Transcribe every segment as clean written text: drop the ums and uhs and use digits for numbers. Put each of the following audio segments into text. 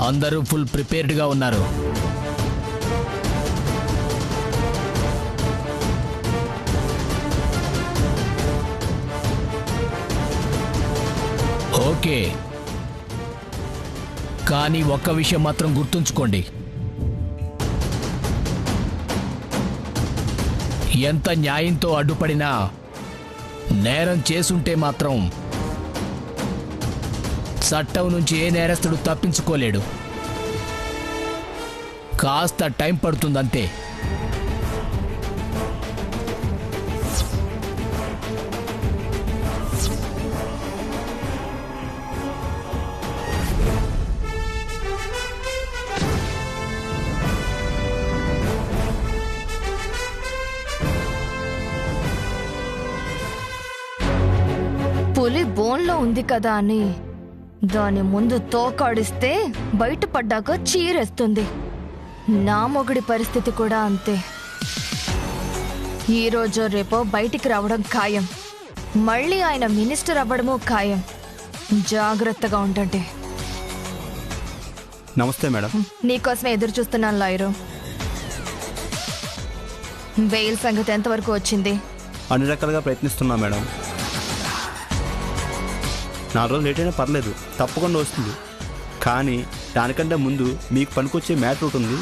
అందరూ ఫుల్ ప్రిపేర్డ్గా ఉన్నారు. ఓకే, కానీ ఒక్క విషయం మాత్రం గుర్తుంచుకోండి. ఎంత న్యాయంతో అడ్డుపడినా నేరం చేసుంటే మాత్రం చట్టం నుంచి ఏ నేరస్తుడు తప్పించుకోలేడు. కాస్త టైం పడుతుందంతే. పులి బోన్లో ఉంది కదా అని దాని ముందు తోకాడిస్తే బయటపడ్డాక చీరేస్తుంది. నా మొగుడి పరిస్థితి కూడా అంతే. ఈరోజు రేపో బయటికి రావడం ఖాయం. మళ్ళీ ఆయన మినిస్టర్ అవ్వడము ఖాయం. జాగ్రత్తగా ఉండండి. నమస్తే మేడం. నీకోసమే ఎదురు చూస్తున్నాను లాయరు. బెయిల్ సంగతి ఎంతవరకు వచ్చింది? అన్ని రకాలుగా ప్రయత్నిస్తున్నా మేడం. 4 రోజులు లేట్ అయినా పర్లేదు, తప్పకుండా వస్తుంది. కానీ దానికంటే ముందు మీకు పనికొచ్చే మ్యాటర్ ఒకటి ఉంది.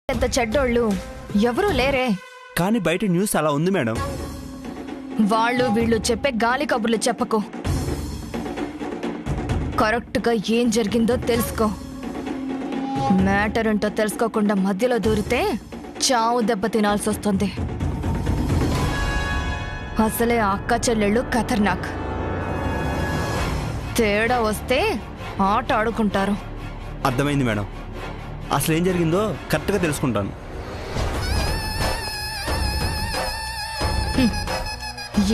ఎంత చెడ్డోళ్ళు ఎవరూ లేరే. కానీ బయట న్యూస్ అలా ఉంది మేడం. వాళ్ళు వీళ్ళు చెప్పే గాలి కబుర్లు చెప్పకు. కరెక్ట్గా ఏం జరిగిందో తెలుసుకో. మ్యాటర్ ఏంటో తెలుసుకోకుండా మధ్యలో దూరితే చావు దెబ్బ తినాల్సి వస్తుంది. అసలే అక్క చెల్లెళ్ళు ఖతర్నాక్. తేడా వస్తే ఆట ఆడుకుంటారు. అర్థమైంది మేడం. అసలు ఏం జరిగిందో కరెక్ట్గా తెలుసుకుంటాను.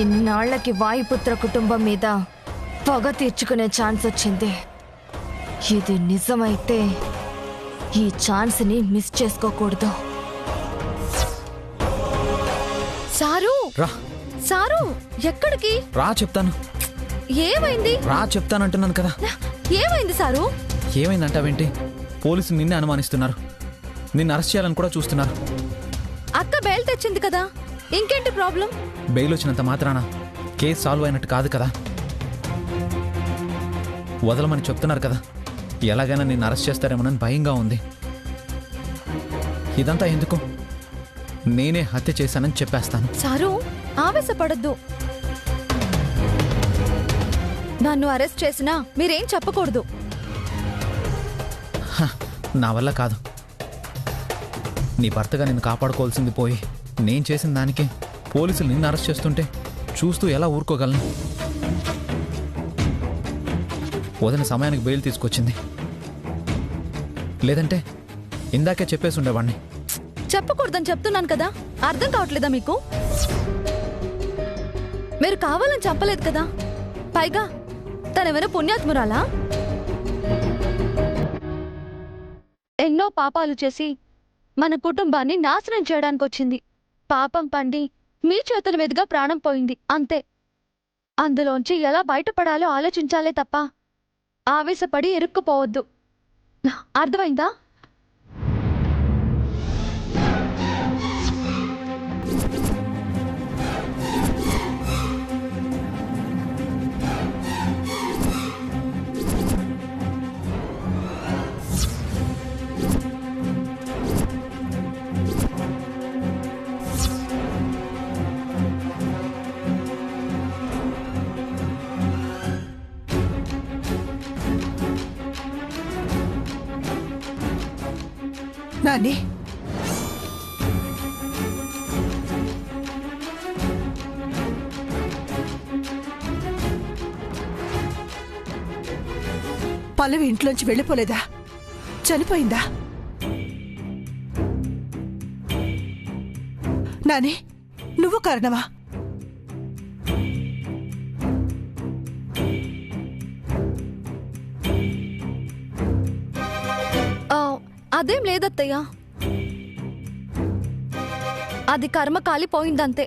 ఇన్నాళ్లకి వాయుపుత్ర కుటుంబం మీద పగ తీర్చుకునే ఛాన్స్ వచ్చింది. ఇది నిజమైతే ఈ ఛాన్స్ని మిస్ చేసుకోకూడదు. సారు రా సారు, ఎక్కడికి రా చెప్తాను. ఏమైంది? రా చెప్తానంటున్నాను కదా. ఏమైంది సారు? ఏమైందంటావేంటి? పోలీసులు నిన్నే అనుమానిస్తున్నారు. నిన్ను అరెస్ట్ చేయాలని కూడా చూస్తున్నారు. అక్క బెయిల్ తెచ్చింది కదా, ఇంకేంటి ప్రాబ్లం? బెయిల్ వచ్చినంత మాత్రాన కేసు సాల్వ్ అయినట్టు కాదు కదా. వదలమని చెప్తున్నారు కదా. ఎలాగైనా నిన్ను అరెస్ట్ చేస్తారేమోనని భయంగా ఉంది. ఇదంతా ఎందుకు? నేనే హత్య చేశానని చెప్పేస్తాను. సారు, ఆవేశపడద్దు. నన్ను అరెస్ట్ చేసినా మీరేం చెప్పకూడదు. నా వల్ల కాదు. నీ భర్తగా నిన్ను కాపాడుకోవాల్సింది పోయి నేను చేసిన దానికి పోలీసులు నిన్ను అరెస్ట్ చేస్తుంటే చూస్తూ ఎలా ఊరుకోగలను? వదిన సమయానికి బెయిల్ తీసుకొచ్చింది. లేదంటే ఇందాకే చెప్పేసి ఉండేవాడిని. చెప్పకూడదని చెప్తున్నాను కదా, అర్థం కావట్లేదా మీకు? మీరు కావాలని చంపలేదు కదా. పైగా తనేమైనా పుణ్యాత్మురాలా? ఎన్నో పాపాలు చేసి మన కుటుంబాన్ని నాశనం చేయడానికి వచ్చింది. పాపం పండి మీ చేతుల మీదుగా ప్రాణం పోయింది అంతే. అందులోంచి ఎలా బయటపడాలో ఆలోచించాలే తప్ప ఆవేశపడి ఇరుక్కుపోవద్దు. అర్థమైందా? నాని, పల్లవి ఇంట్లోంచి వెళ్ళిపోలేదా? చనిపోయిందా? నాని, నువ్వు కారణమా? అదేం లేదత్తయ్యా, అది కర్మ కాలిపోయిందంతే.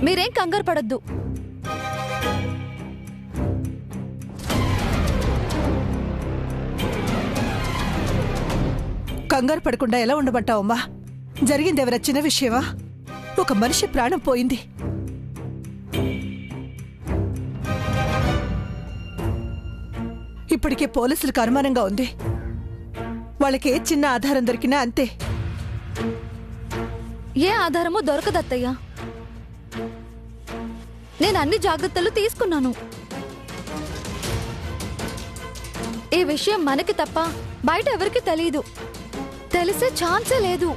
మీరేం కంగారు పడద్దు. కంగారు పడకుండా ఎలా ఉండమంటావమ్మా? జరిగిందెవరా చిన్న విషయమా? ఒక మనిషి ప్రాణం పోయింది. ఇప్పటికే పోలీసులకు అనుమానంగా ఉంది. వాళ్ళకి ఏ చిన్న ఆధారం దొరికినా అంతే. ఏ ఆధారమో దొరకదత్తయ్యా. నేను అన్ని జాగ్రత్తలు తీసుకున్నాను. ఈ విషయం మనకి తప్ప బయట ఎవరికి తెలియదు. తెలిసే ఛాన్సే లేదు.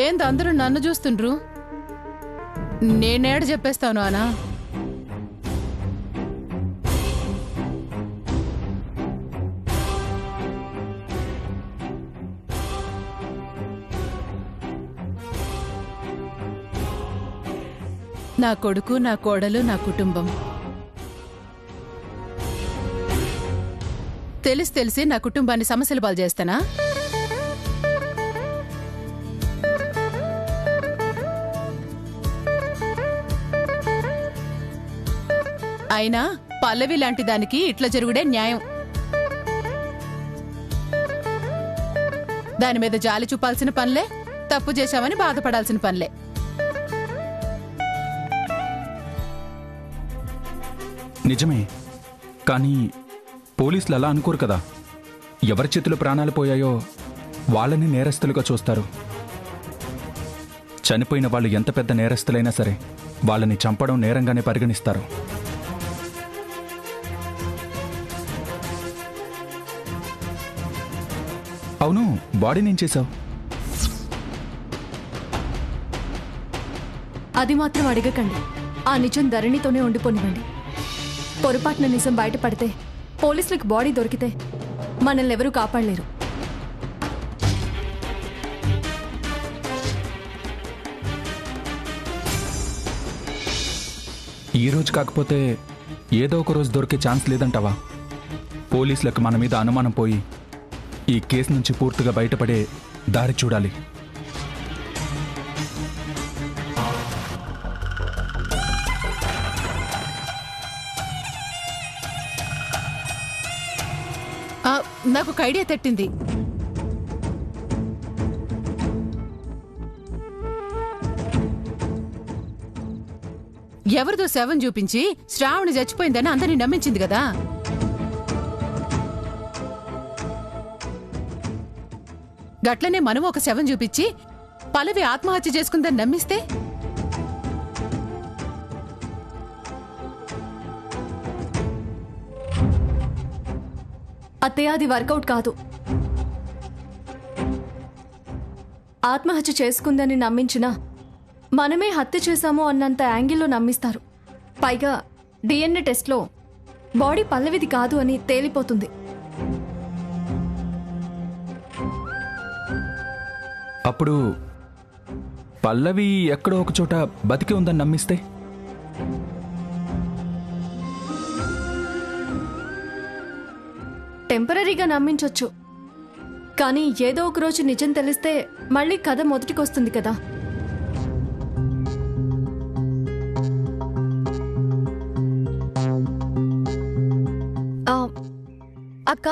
ఏంది అందరూ నన్ను చూస్తుండ్రు? నేనేడు చెప్పేస్తాను అనా? నా కొడుకు, నా కోడలు, నా కుటుంబం తెలిసి నా కుటుంబాన్ని సమస్యలు పాలు చేస్తానా? అయినా పల్లవి లాంటి దానికి ఇట్లా జరుగుడే న్యాయం. దాని మీద జాలి చూపాల్సిన పనిలే, తప్పు చేశామని బాధపడాల్సిన పనిలే. నిజమే, కానీ పోలీసులు అలా అనుకోరు కదా. ఎవరి చేతిలో ప్రాణాలు పోయాయో వాళ్ళని నేరస్తులుగా చూస్తారు. చనిపోయిన వాళ్ళు ఎంత పెద్ద నేరస్తులైనా సరే వాళ్ళని చంపడం నేరంగానే పరిగణిస్తారు. అవును, బాడీని ఏం చేశావు? అది మాత్రం అడగకండి. ఆ నిజం ధరణితోనే ఉండిపోనివ్వండి. పొరపాటున నిజం బయటపడితే, పోలీసులకు బాడీ దొరికితే మనల్ని ఎవరూ కాపాడలేరు. ఈ రోజు కాకపోతే ఏదో ఒక రోజు దొరికే ఛాన్స్ లేదంటావా? పోలీసులకు మన మీద అనుమానం పోయి ఈ కేసు నుంచి పూర్తిగా బయటపడే దారి చూడాలి. నాకు ఒక ఐడియా తట్టింది. ఎవరిదో శవం చూపించి శ్రావణి చచ్చిపోయిందని అందరినీ నమ్మించింది కదా. గట్లనే మనం ఒక శవం చూపించి పల్లవి ఆత్మహత్య చేసుకుందని నమ్మిస్తే అత్తయ్య, అది వర్కౌట్ కాదు. ఆత్మహత్య చేసుకుందని నమ్మించినా మనమే హత్య చేశాము అన్నంత యాంగిల్లో నమ్మిస్తారు. పైగా డిఎన్ఏ టెస్ట్లో బాడీ పల్లవిది కాదు అని తేలిపోతుంది. అప్పుడు పల్లవి ఎక్కడో ఒక చోట బతికి ఉందని నమ్మిస్తే? టెంపరీగా నమ్మించొచ్చు, కానీ ఏదో ఒక రోజు నిజం తెలిస్తే మళ్ళీ కథ మొదటికొస్తుంది కదా. అక్క,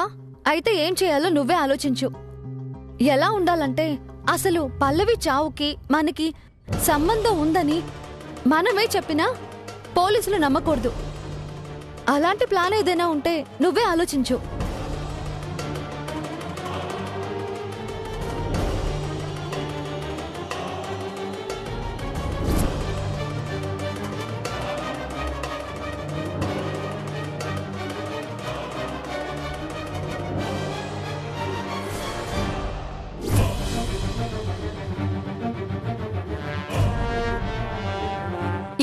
అయితే ఏం చేయాలో నువ్వే ఆలోచించు. ఎలా ఉండాలంటే అసలు పల్లవి చావుకి మనకి సంబంధం ఉందని మనమే చెప్పినా పోలీసులు నమ్మకూడదు. అలాంటి ప్లాన్ ఏదైనా ఉంటే నువ్వే ఆలోచించు.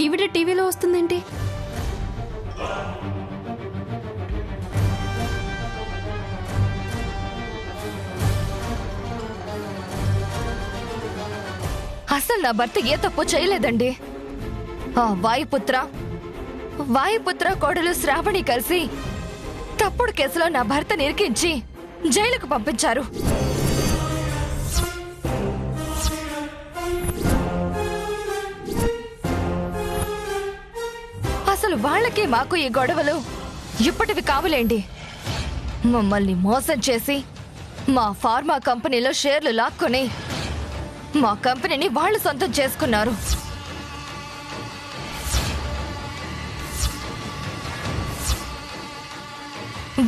ఈవిడ టీవీలో వస్తుందేంటి? అసలు నా భర్త ఏ తప్పు చేయలేదండి. ఆ వాయుపుత్ర కోడలు శ్రావణి కలిసి తప్పుడు కేసులో నా భర్తని ఇరికించి జైలుకు పంపించారు. అసలు వాళ్ళకి మాకు ఈ గొడవలు ఇప్పటివి కావులేండి. మమ్మల్ని మోసం చేసి మా ఫార్మా కంపెనీలో షేర్లు లాక్కొని మా కంపెనీని వాళ్ళు సొంతం చేసుకున్నారు.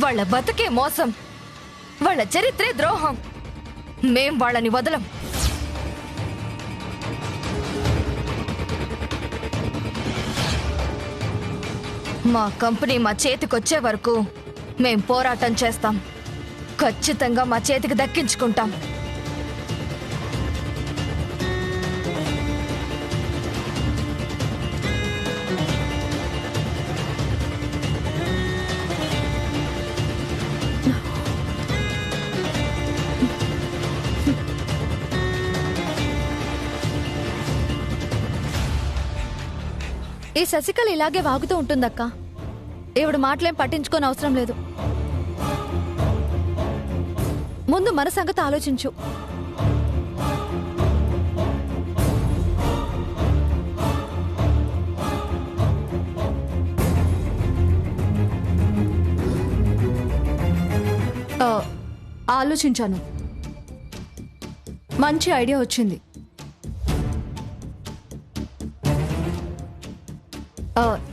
వాళ్ళ బతుకే మోసం, వాళ్ళ చరిత్రే ద్రోహం. మేం వాళ్ళని వదలం. మా కంపెనీ మా చేతికొచ్చే వరకు మేం పోరాటం చేస్తాం. ఖచ్చితంగా మా చేతికి దక్కించుకుంటాం. ఈ శశికళ ఇలాగే వాగుతూ ఉంటుందక్క. ఈవిడ మాటలేం పట్టించుకొని అవసరం లేదు. ముందు మన సంగతి ఆలోచించు. ఆలోచించాను. మంచి ఐడియా వచ్చింది.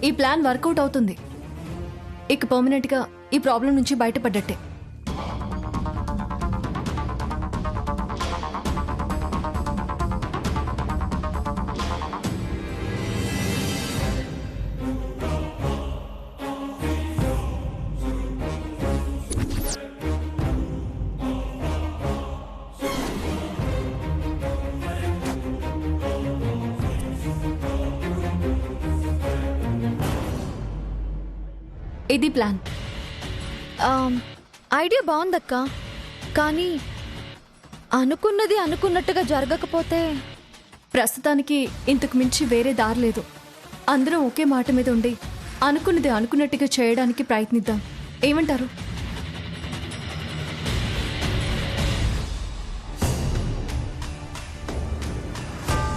ఈ ప్లాన్ వర్కౌట్ అవుతుంది. ఇక పర్మనెంట్గా ఈ ప్రాబ్లం నుంచి బయటపడ్డట్టే. ఇది ప్లాన్. ఐడియా బాగుందక్క. కానీ అనుకున్నది అనుకున్నట్టుగా జరగకపోతే? ప్రస్తుతానికి ఇంతకు మించి వేరే దారి లేదు. అందరం ఒకే మాట మీద ఉండి అనుకున్నది అనుకున్నట్టుగా చేయడానికి ప్రయత్నిద్దాం. ఏమంటారు?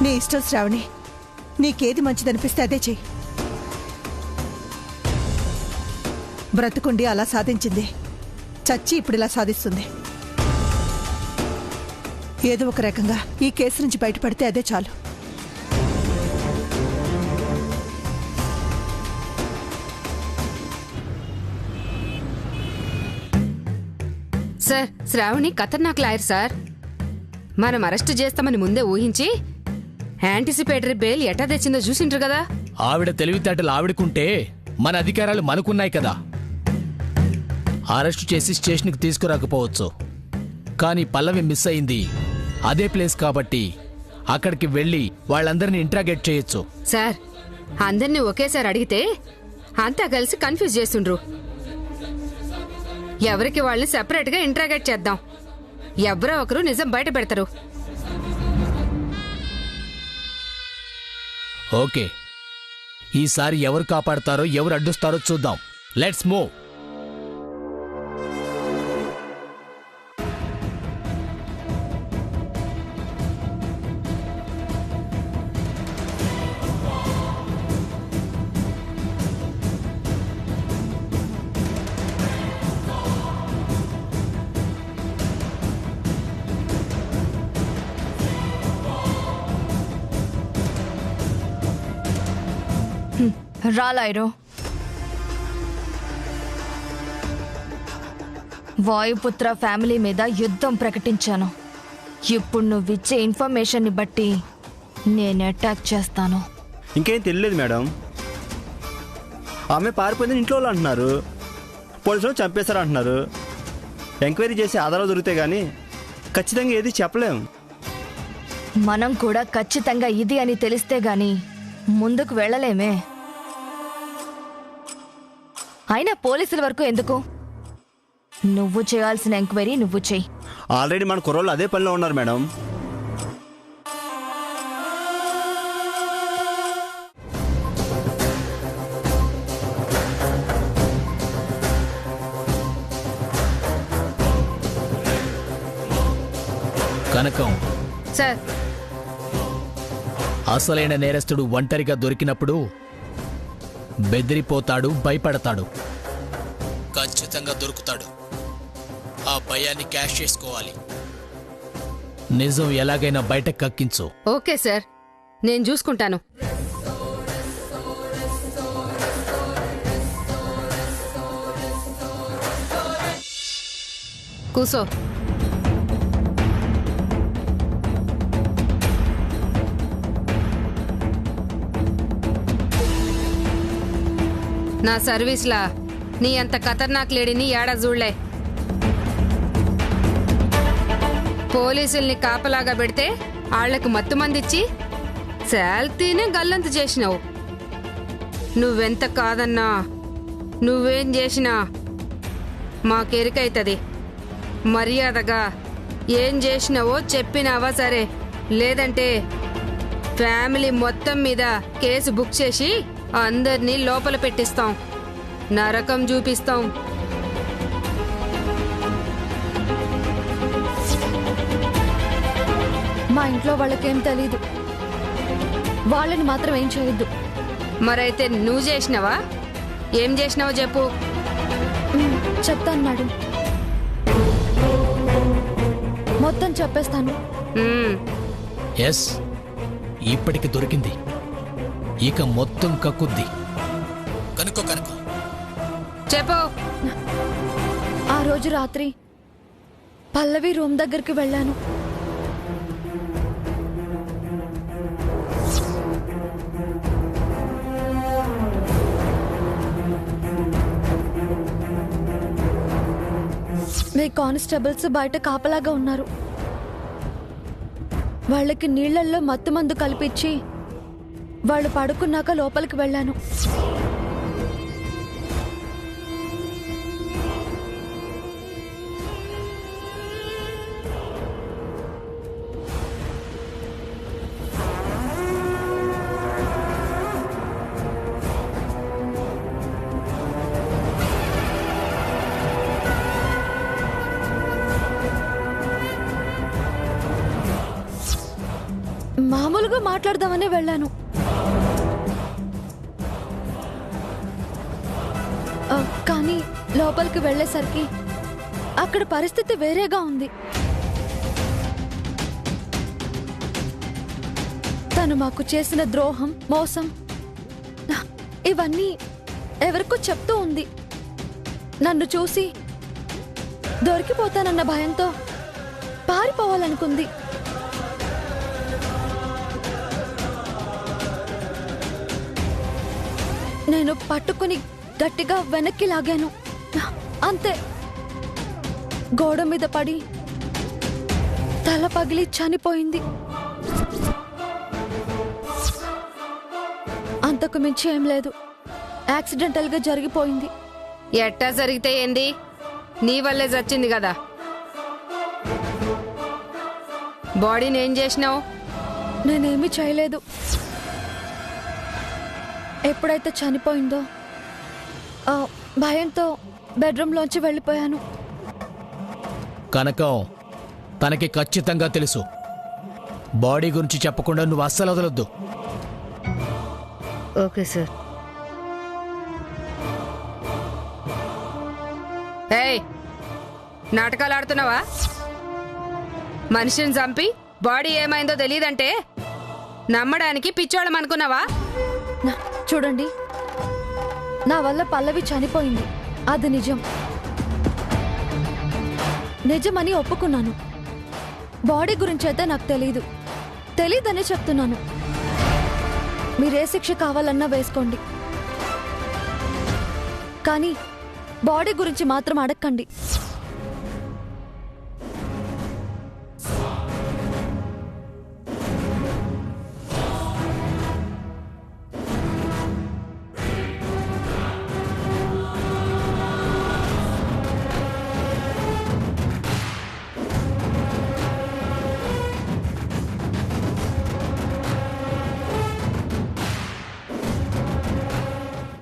నీ ఇష్టం శ్రావణి. నీకేది మంచిదనిపిస్తే అదే చెయ్యి. బ్రతుకుండి అలా సాధించింది, చచ్చి ఇప్పుడు ఇలా సాధిస్తుంది. ఏదో ఒక రకంగా ఈ కేసు నుంచి బయటపడితే అదే చాలు. సార్, శ్రావణి ఖతర్నాక్ లాయర్ సార్. మనం అరెస్ట్ చేస్తామని ముందే ఊహించి యాంటిసిపేటరీ బెయిల్ ఎట్టా తెచ్చిందో చూసిండ్రు కదా. ఆవిడ తెలివితేటలు ఆవిడకుంటే మన అధికారాలు మనకున్నాయి కదా. అరెస్టు చేసి స్టేషన్కి తీసుకురాకపోవచ్చు, కానీ పల్లవి మిస్ అయింది అదే ప్లేస్ కాబట్టి అక్కడికి వెళ్ళి వాళ్ళందరినీ ఇంట్రాగేట్ చేయొచ్చు. సార్, అందరినీ ఒకేసారి అడిగితే అంతా కలిసి కన్ఫ్యూజ్ చేస్తుండ్రు. ఎవరికి వాళ్ళని సెపరేట్ గా ఇంట్రాగేట్ చేద్దాం. ఎవరో ఒకరు నిజం బయట పెడతారు. ఓకే, ఈసారి ఎవరు కాపాడతారో ఎవరు అడ్డుస్తారో చూద్దాం. Let's move. రా లాయరు. వాయుపుత్ర ఫ్యామిలీ మీద యుద్ధం ప్రకటించాను. ఇప్పుడు నువ్విచ్చే ఇన్ఫర్మేషన్ని బట్టి నేను అటాక్ చేస్తాను. ఇంకేం తెలియలేదు మేడం. ఆమె పారిపోయిందని ఇంట్లో వాళ్ళు అంటున్నారు, పోలీసులు చంపేశారు అంటున్నారు. ఎంక్వైరీ చేసి ఆధారాలు దొరికితే కానీ ఖచ్చితంగా ఏది చెప్పలేం. మనం కూడా ఖచ్చితంగా ఇది అని తెలిస్తే గాని ముందుకు వెళ్ళలేమే. అయినా పోలీసుల వరకు ఎందుకు? నువ్వు చేయాల్సిన ఎంక్వైరీ నువ్వు చెయ్యి. ఆల్రెడీ మన కుర్రోళ్ళు అదే పనిలో ఉన్నారు మేడం. కనకం, సార్, అసలైన నేరస్తుడు ఒంటరిగా దొరికినప్పుడు బెదిరిపోతాడు, భయపడతాడు. ఖచ్చితంగా దొరుకుతాడు. ఆ భయాన్ని క్యాష్ చేసుకోవాలి. నిజం ఎలాగైనా బయటకు కక్కించు. ఓకే సార్, నేను చూసుకుంటాను. కూసో. నా సర్వీస్లా నీ అంత ఖతర్నాక్ లేడీని ఏడా చూడలే. పోలీసుల్ని కాపలాగా పెడితే ఆళ్లకు మత్తు మందిచ్చి శాల్తీనే గల్లంతు చేసినావు. నువ్వెంత కాదన్నా, నువ్వేం చేసినా మాకెరికైతది. మర్యాదగా ఏం చేసినావో చెప్పినావా సరే, లేదంటే ఫ్యామిలీ మొత్తం మీద కేసు బుక్ చేసి అందరినీ లోపల పెట్టిస్తాం, నరకం చూపిస్తాం. మా ఇంట్లో వాళ్ళకేం తెలీదు. వాళ్ళని మాత్రం ఏం చేయొద్దు. మరైతే నువ్వు చేసినావా? ఏం చేసినావో చెప్పు. చెప్తాను మేడం, మొత్తం చెప్పేస్తాను. ఎస్, ఇప్పటికి దొరికింది, ఇక మొత్తం కక్కుద్ది. కనుకో కనుకో చెప్పు. ఆ రోజు రాత్రి పల్లవి రూమ్ దగ్గరికి వెళ్ళాను. మీ కానిస్టేబుల్స్ బయట కాపలాగా ఉన్నారు. వాళ్ళకి నీళ్లల్లో మత్తు మందు కల్పించి వాళ్ళు పడుకున్నాక లోపలికి వెళ్ళాను. మామూలుగా మాట్లాడదామని వెళ్ళాను. కానీ లోపలికి వెళ్ళేసరికి అక్కడ పరిస్థితి వేరేగా ఉంది. తను మాకు చేసిన ద్రోహం, మోసం ఇవన్నీ ఎవరికో చెప్తూ ఉంది. నన్ను చూసి దొరికిపోతానన్న భయంతో పారిపోవాలనుకుంది. నేను పట్టుకుని గట్టిగా వెనక్కి లాగాను. అంతే, గోడ మీద పడి తల పగిలి చనిపోయింది. అంతకు మించి ఏం లేదు, యాక్సిడెంటల్ గా జరిగిపోయింది. ఎట్టా జరిగితే ఏంది, నీ వల్లే చచ్చింది కదా. బాడీని ఏం చేసినావు? నేనేమీ చేయలేదు. ఎప్పుడైతే చనిపోయిందో భయంతో బెడ్రూమ్లోంచి వెళ్ళిపోయాను. కనకం, తనకి ఖచ్చితంగా తెలుసు. బాడీ గురించి చెప్పకుండా నువ్వు అస్సలు వదలొద్దు. Okay sir. ఏయ్, నాటకాలు ఆడుతున్నావా? మనిషిని చంపి బాడీ ఏమైందో తెలియదంటే నమ్మడానికి పిచ్చోళ్ళం అనుకున్నావా? చూడండి, నా వల్ల పల్లవి చనిపోయింది, అది నిజం. నిజమని ఒప్పుకున్నాను. బాడీ గురించి అయితే నాకు తెలీదనే చెప్తున్నాను. మీరే శిక్ష కావాలన్నా వేసుకోండి, కానీ బాడీ గురించి మాత్రం అడగండి.